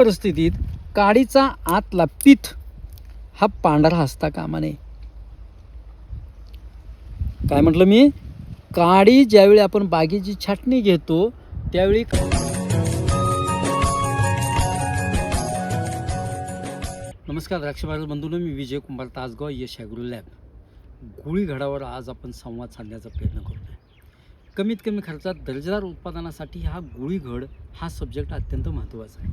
परिस्थितीत काडीचा आतला पीठ हा पांढरा असता कामा नये. काय म्हटलं मी? काडी ज्यावेळी आपण बागेची छाटणी घेतो त्यावेळी नमस्कार द्राक्ष बाजार बंधूंनो, मी विजय कुंभार, तासगाव, यश ॲग्रो लॅब. गुळीघडावर आज आपण संवाद साधण्याचा प्रयत्न करतोय. कमीत कमी खर्चात दर्जेदार उत्पादनासाठी हा गुळीघड हा सब्जेक्ट अत्यंत महत्त्वाचा आहे.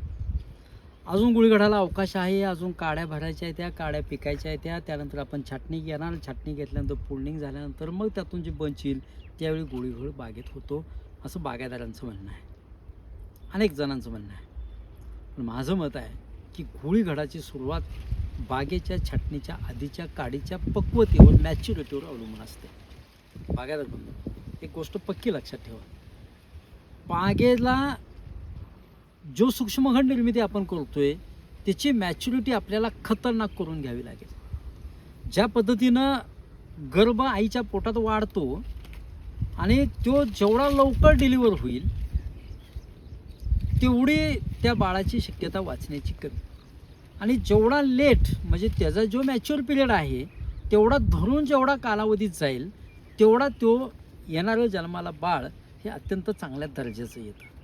अजून गुळीघडाला अवकाश आहे, अजून काड्या भरायच्या आहेत, त्या काड्या पिकायच्या आहेत, त्यानंतर आपण छाटणी घेणार. छाटणी घेतल्यानंतर पुल्डिंग झाल्यानंतर मग त्यातून जे बंच येईल त्यावेळी गुळीघड बागेत होतो, असं बागायतदारांचं म्हणणं आहे, अनेक जणांचं म्हणणं आहे. पण माझं मत आहे की गुळीघडाची सुरुवात बागेच्या छाटणीच्या आधीच्या काडीच्या पक्वतेवर, मॅच्युरिटीवर अवलंबून असते. बागायतदार बंधू, एक गोष्ट पक्की लक्षात ठेवा, बागेला जो सूक्ष्मघड निर्मिती आपण करतोय त्याची मॅच्युरिटी आपल्याला खतरनाक करून घ्यावी लागेल. ज्या पद्धतीनं गर्भ आईच्या पोटात वाढतो आणि तो जेवढा लवकर डिलिव्हर होईल तेवढी त्या बाळाची शक्यता वाचण्याची कमी, आणि जेवढा लेट म्हणजे त्याचा जो मॅच्युअर पिरियड आहे तेवढा धरून जेवढा कालावधीत जाईल तेवढा तो येणारं जन्माला बाळ हे अत्यंत चांगल्या दर्जाचं येतं.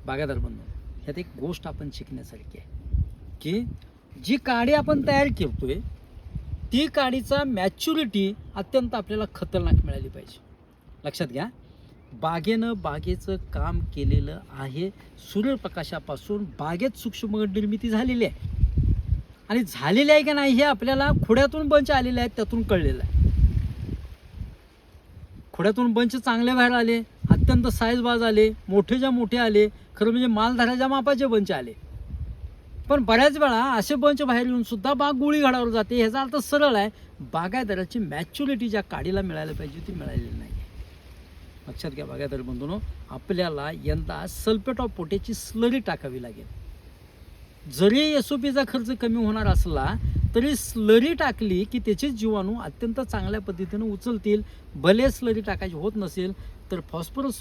बागायतदार बंधू, ह्यात एक गोष्ट आपण शिकण्यासारखी आहे की जी काडी आपण तयार करतोय ती काडीचा मॅच्युरिटी अत्यंत आपल्याला खतरनाक मिळाली पाहिजे. लक्षात घ्या, बागेनं बागेचं काम केलेलं आहे. सूर्यप्रकाशापासून बागेत सूक्ष्म निर्मिती झालेली आहे, आणि झालेली आहे का नाही हे आपल्याला खोड्यातून बंच आलेले आहेत त्यातून कळलेलं आहे. खोड्यातून बंच चांगले बाहेर आले, अत्यंत साईजबाज आले, मोठेच्या मोठे आले, खरं म्हणजे मालधाऱ्याच्या मापाचे बंच आले. पण बऱ्याच वेळा असे बंच बाहेर येऊन सुद्धा बाग गुळीघडावर जाते. ह्याचा अर्थ सरळ आहे, बागायतदाराची मॅच्युरिटी ज्या काडीला मिळायला पाहिजे ती मिळालेली नाही. लक्षात घ्या बागायतदार बंधूंनो, आपल्याला यंदा सल्फेट ऑफ पोटॅशची स्लरी टाकावी लागेल. जरी एसओपीचा खर्च कमी होणार असला तरी स्लरी टाकली की त्याचे जीवाणू अत्यंत चांगल्या पद्धतीनं उचलतील. भले स्लरी टाकायची होत नसेल तर फॉस्फरस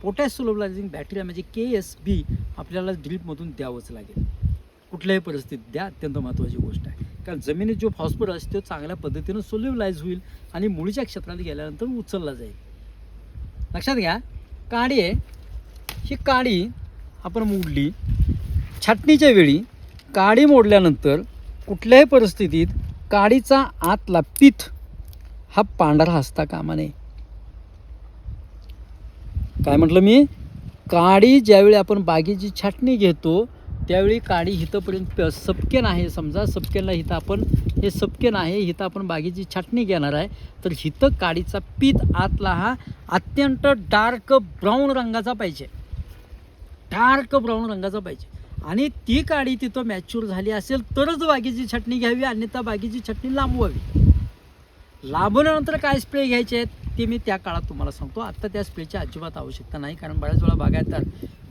पोटॅश सोल्युबलायझिंग बॅक्टेरिया म्हणजे KSB आपल्याला ड्रीपमधून द्यावंच लागेल. कुठल्याही परिस्थितीत द्या, अत्यंत महत्त्वाची गोष्ट आहे. कारण जमिनीत जो फॉस्फरस तो चांगल्या पद्धतीनं सोल्युबलाइज होईल आणि मुळीच्या क्षेत्रात गेल्यानंतर उचलला जाईल. लक्षात घ्या, काडी आहे, ही काडी आपण मोडली. छाटणीच्या वेळी काडी मोडल्यानंतर कुठल्याही परिस्थितीत काडीचा आतला पीठ हा पांढरा असता कामा नये. काय म्हटलं मी? काडी ज्यावेळी आपण बागेची छाटणी घेतो त्यावेळी काडी हिथंपर्यंत सपकेन आहे, समजा सपकेनला हिथं आपण हे सपकेन आहे, हिथं आपण बागेची छाटणी घेणार आहे, तर हिथं काडीचा पीठ आतला हा अत्यंत डार्क ब्राऊन रंगाचा पाहिजे, डार्क ब्राऊन रंगाचा पाहिजे. आणि ती काडी तिथं मॅच्युअर झाली असेल तरच बागेची छाटणी घ्यावी, अन्यथा बागेची छाटणी लांबवावी. लांबवल्यानंतर काय स्प्रे घ्यायचे आहेत ते मी त्या काळात तुम्हाला सांगतो. आत्ता त्या स्प्रेची अजिबात आवश्यकता नाही, कारण बऱ्याच वेळा बागायतदार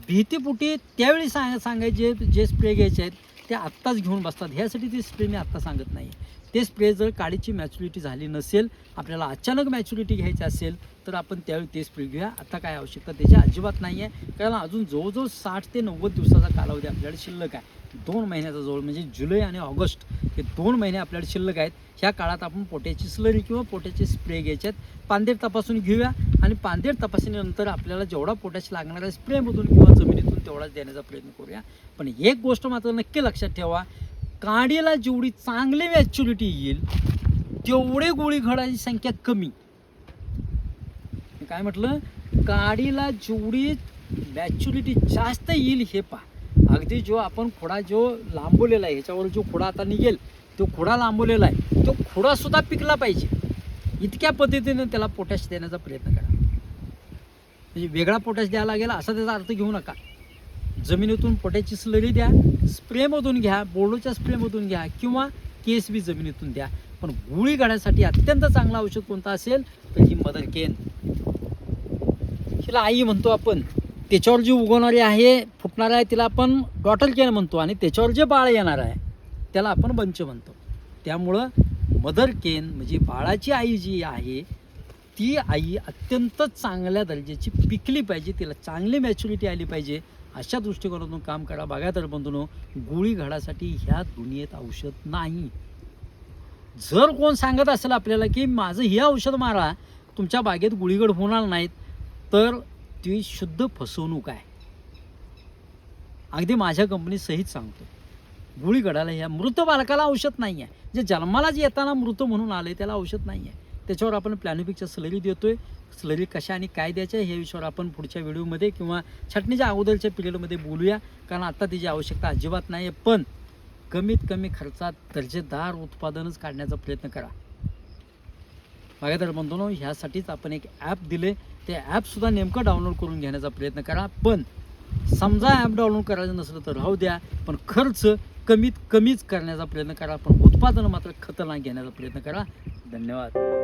भीतीपुटी त्यावेळी सांगायचे जे स्प्रे घ्यायचे आहेत ते आत्ताच घेऊन बसतात. ह्यासाठी ते स्प्रे मी आत्ता सांगत नाही. ते स्प्रे जर काडीची मॅच्युरिटी झाली नसेल, आपल्याला अचानक मॅच्युरिटी घ्यायची असेल तर आपण त्यावेळी ते स्प्रे घेऊया. आता काय आवश्यकता त्याची अजिबात नाही आहे, कारण अजून जवळजवळ 60 ते 90 दिवसाचा कालावधी आपल्याकडे शिल्लक आहे. 2 महिन्याचा जवळ म्हणजे जुलै आणि ऑगस्ट हे 2 महिने आपल्याकडे शिल्लक आहेत. ह्या काळात आपण पोटॅशची स्लरी किंवा पोटॅशचे स्प्रे घ्यायचे आहेत. पांदेर तपासून घेऊया, आणि पांदेर तपासणीनंतर आपल्याला जेवढा पोटॅश लागणार आहे स्प्रेमधून किंवा जमिनीतून तेवढाच देण्याचा प्रयत्न करूया. पण एक गोष्ट मात्र नक्की लक्षात ठेवा, काडीला जेवढी चांगली मॅच्युरिटी येईल तेवढे गुळीघडाची संख्या कमी. काय म्हटलं? काडीला जेवढी मॅच्युरिटी जास्त येईल हे पहा. अगदी जो आपण खोडा जो लांबवलेला आहे, ह्याच्यावर जो खोडा आता निघेल तो खोडा लांबवलेला आहे, तो खोडासुद्धा पिकला पाहिजे. इतक्या पद्धतीने त्याला पोटॅश देण्याचा प्रयत्न करा. म्हणजे वेगळा पोटॅश द्यायला लागेल असा त्याचा अर्थ घेऊ नका. जमिनीतून पोटॅशची स्लरी द्या, स्प्रेमधून घ्या, बोर्डोच्या स्प्रेमधून घ्या, किंवा KSB जमिनीतून द्या. पण गुळीघडासाठी अत्यंत चांगला औषध कोणता असेल तर ही मदर केन, हिला आई म्हणतो आपण. त्याच्यावर जी उगवणारी आहे, फुटणार आहे, तिला आपण डॉटर केन म्हणतो, आणि त्याच्यावर जे बाळ येणार आहे त्याला आपण बंच म्हणतो. त्यामुळं मदर केन म्हणजे बाळाची आई जी आहे ती आई अत्यंत चांगल्या दर्जाची पिकली पाहिजे, तिला चांगली मॅच्युरिटी आली पाहिजे, अशा दृष्टिकोनातून काम करा. बागायतदार बंधूंनो, गोळीघाडासाठी ह्या दुनियेत औषध नाही. जर कोण सांगत असेल आपल्याला की माझं हे औषध मारा तुमच्या बागेत गुळीगड होणार नाहीत, तर ती शुद्ध फसवणूक आहे. अगदी माझ्या कंपनी सहित सांगतो, गुळीगडाला ह्या मृत बालकाला औषध नाही आहे. जे जन्माला जे येताना मृत म्हणून आले त्याला औषध नाही आहे. त्याच्यावर आपण प्लॅनोपिकच्या स्लरी देतोय. स्लरी कशा आणि काय द्यायच्या ह्या विषयावर आपण पुढच्या व्हिडिओमध्ये किंवा छाटणीच्या अगोदरच्या पिरियडमध्ये बोलूया, कारण आत्ता त्याची आवश्यकता अजिबात नाही आहे. पण कमीत कमी खर्चात दर्जेदार उत्पादनच काढण्याचा प्रयत्न करा. बागायतदार बंधूंनो, ह्यासाठीच आपण एक ॲप दिले. ते ॲपसुद्धा नेमकं डाउनलोड करून घेण्याचा प्रयत्न करा. पण समजा ॲप डाउनलोड करायचं नसलं तर राहू द्या, पण खर्च कमीत कमीच करण्याचा प्रयत्न करा. पण उत्पादन मात्र खतरनाक घेण्याचा प्रयत्न करा. धन्यवाद.